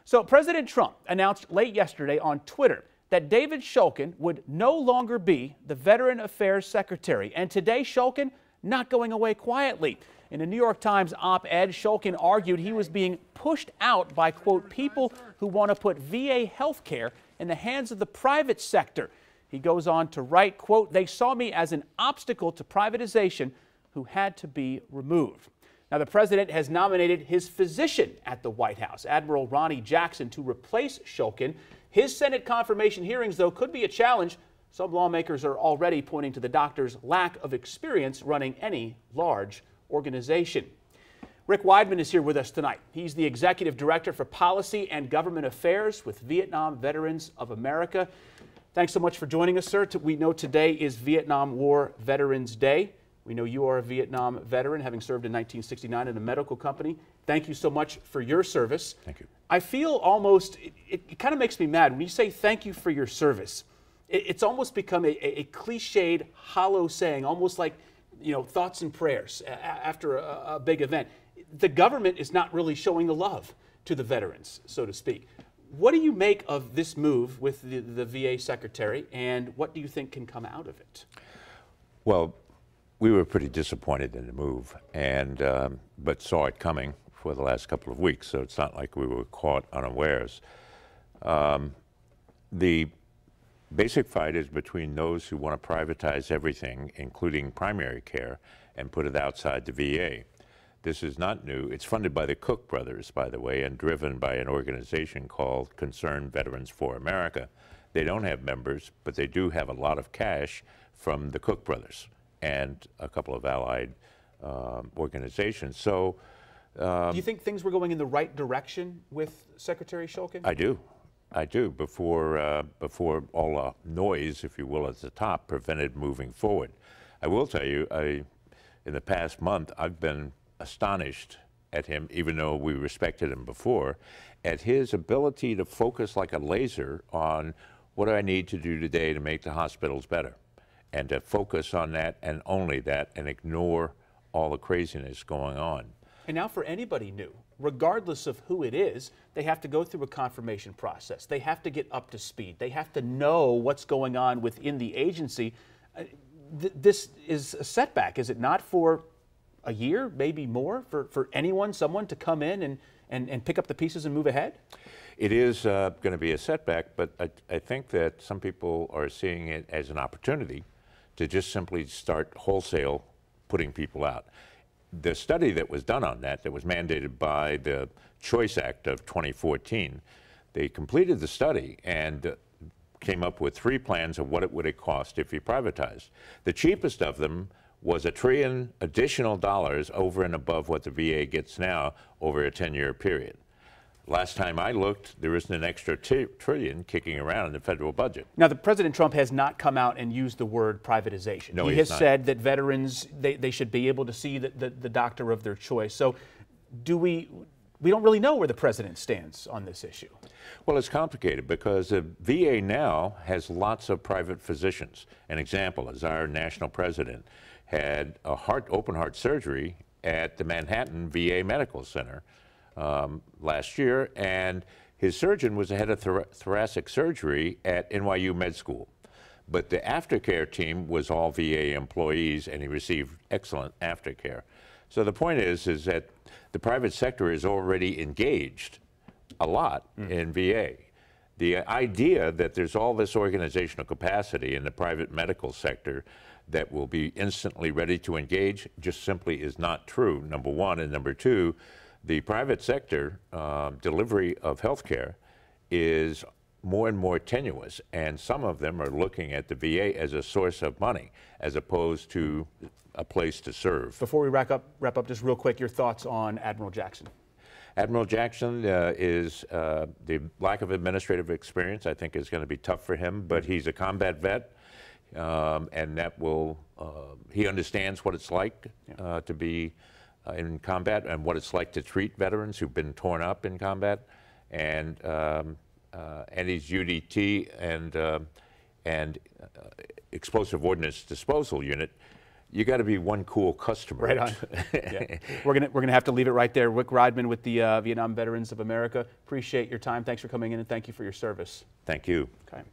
So President Trump announced late yesterday on Twitter that David Shulkin would no longer be the Veteran Affairs Secretary. And today, Shulkin not going away quietly. In a New York Times op-ed, Shulkin argued he was being pushed out by, quote, people who want to put VA health care in the hands of the private sector. He goes on to write, quote, they saw me as an obstacle to privatization who had to be removed. Now, the president has nominated his physician at the White House, Admiral Ronnie Jackson, to replace Shulkin. His Senate confirmation hearings, though, could be a challenge. Some lawmakers are already pointing to the doctor's lack of experience running any large organization. Rick Weidman is here with us tonight. He's the Executive Director for Policy and Government Affairs with Vietnam Veterans of America. Thanks so much for joining us, sir. We know today is Vietnam War Veterans Day. We know you are a Vietnam veteran, having served in 1969 in a medical company. Thank you so much for your service. Thank you. I feel almost, it kind of makes me mad when you say thank you for your service. It's almost become a cliched, hollow saying, almost like, you know, thoughts and prayers after a big event. The government is not really showing the love to the veterans, so to speak. What do you make of this move with the VA secretary, and what do you think can come out of it? Well, we were pretty disappointed in the move, and but saw it coming for the last couple of weeks, so it's not like we were caught unawares. The basic fight is between those who want to privatize everything, including primary care, and put it outside the VA. This is not new. It's funded by the Cook brothers, by the way, and driven by an organization called Concerned Veterans for America. They don't have members, but they do have a lot of cash from the Cook brothers and a couple of allied organizations. So, do you think things were going in the right direction with Secretary Shulkin? I do. I do. Before all the noise, if you will, at the top prevented moving forward. I will tell you, in the past month, I've been astonished at him, even though we respected him before, at his ability to focus like a laser on what do I need to do today to make the hospitals better, and to focus on that and only that, and ignore all the craziness going on. And now for anybody new, regardless of who it is, they have to go through a confirmation process. They have to get up to speed. They have to know what's going on within the agency. This is a setback, is it not, for a year, maybe more, for someone to come in and pick up the pieces and move ahead? It is going to be a setback, but I think that some people are seeing it as an opportunity to just simply start wholesale putting people out. The study that was done on that was mandated by the Choice Act of 2014, they completed the study and came up with 3 plans of what it would cost if you privatized. The cheapest of them was $1 trillion additional over and above what the VA gets now over a 10-year period. Last time I looked, there isn't an extra trillion kicking around in the federal budget. Now, the President Trump has not come out and used the word privatization. No, he has said that veterans, they should be able to see the doctor of their choice. So we don't really know where the president stands on this issue. Well, it's complicated because the VA now has lots of private physicians. An example is our national president had a open heart surgery at the Manhattan VA Medical Center last year, and his surgeon was the head of thoracic surgery at NYU Med School. But the aftercare team was all VA employees, and he received excellent aftercare. So the point is that the private sector is already engaged a lot in VA. The idea that there's all this organizational capacity in the private medical sector that will be instantly ready to engage just simply is not true, number one. And number two, the private sector delivery of health care is more and more tenuous, and some of them are looking at the VA as a source of money as opposed to a place to serve. Before we wrap up just real quick, your thoughts on Admiral Jackson. Admiral Jackson is the lack of administrative experience, I think, is going to be tough for him, but he's a combat vet, and that will, he understands what it's like to be in combat and what it's like to treat veterans who've been torn up in combat, and his UDT and explosive ordnance disposal unit you got to be one cool customer. Right on. Yeah. We're gonna have to leave it right there. Rick Weidman with the Vietnam Veterans of America. Appreciate your time. Thanks for coming in, and thank you for your service. Thank you. Okay.